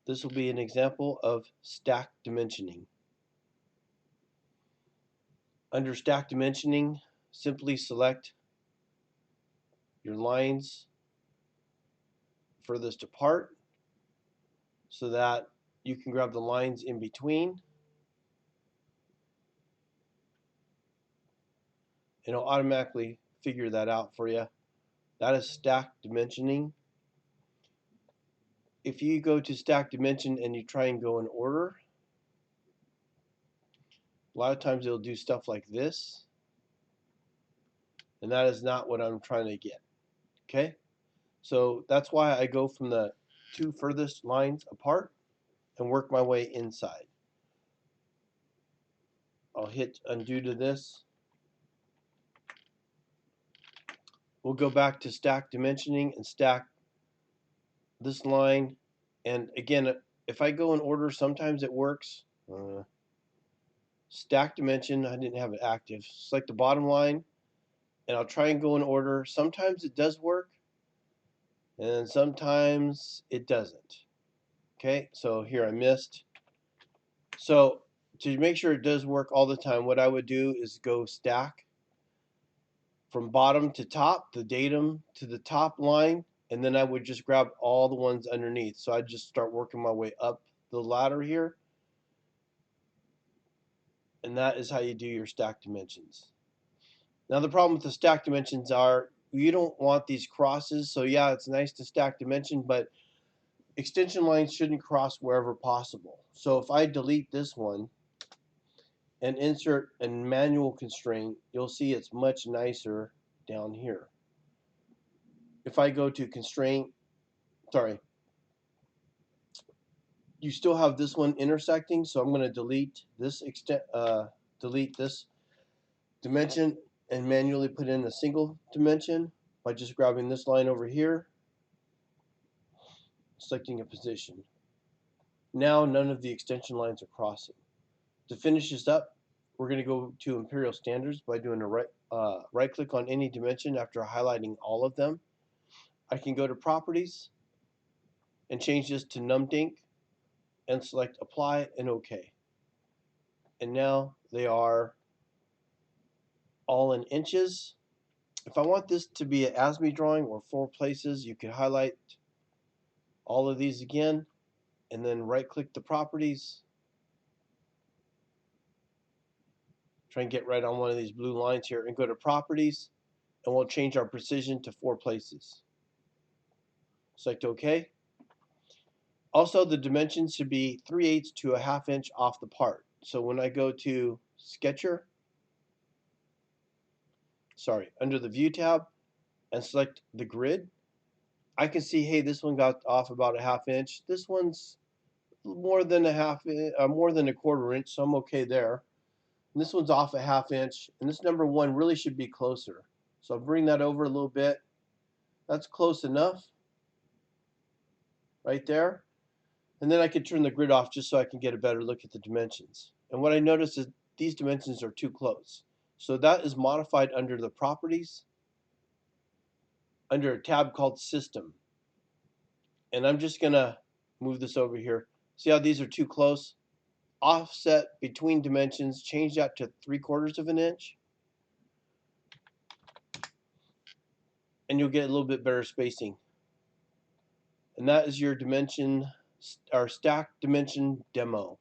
This will be an example of stack dimensioning. Under stack dimensioning, simply select your lines furthest apart so that you can grab the lines in between, and it'll automatically figure that out for you. That is stack dimensioning. If you go to stack dimension and you try and go in order, a lot of times it'll do stuff like this, and that is not what I'm trying to get. Okay, so that's why I go from the two furthest lines apart and work my way inside. I'll hit undo to this. We'll go back to stack dimensioning and stack this line. And again, if I go in order, sometimes it works. Stack dimension, I didn't have it active. Select the bottom line, and I'll try and go in order. Sometimes it does work, and sometimes it doesn't. Okay, so here I missed. So to make sure it does work all the time, what I would do is go stack from bottom to top, the datum to the top line, and then I would just grab all the ones underneath. So I'd just start working my way up the ladder here, and that is how you do your stack dimensions. Now the problem with the stack dimensions are you don't want these crosses. So yeah, it's nice to stack dimension, but extension lines shouldn't cross wherever possible. So if I delete this one and insert a manual constraint, you'll see it's much nicer down here. If I go to constraint, sorry, you still have this one intersecting, so I'm going to delete this dimension and manually put in a single dimension by just grabbing this line over here, selecting a position. Now none of the extension lines are crossing. To finish this up, we're going to go to Imperial Standards by doing a right click on any dimension after highlighting all of them. I can go to Properties and change this to numDync and select Apply and OK. And now they are all in inches. If I want this to be an ASME drawing or 4 places, you could highlight all of these again and then right click the properties. Try and get right on one of these blue lines here and go to properties, and we'll change our precision to 4 places. Select OK. Also, the dimensions should be 3/8 to a 1/2 inch off the part. So when I go to Sketcher, under the View tab and select the grid, I can see, hey, this one got off about a 1/2 inch. This one's more than more than a 1/4 inch, so I'm okay there. And this one's off a 1/2 inch, and this number 1 really should be closer. So I'll bring that over a little bit. That's close enough right there. And then I can turn the grid off just so I can get a better look at the dimensions. And what I notice is these dimensions are too close. So that is modified under the properties, under a tab called System. And I'm just going to move this over here. See how these are too close? Offset between dimensions, change that to 3/4 of an inch. And you'll get a little bit better spacing. And that is your dimension, or stack dimension demo.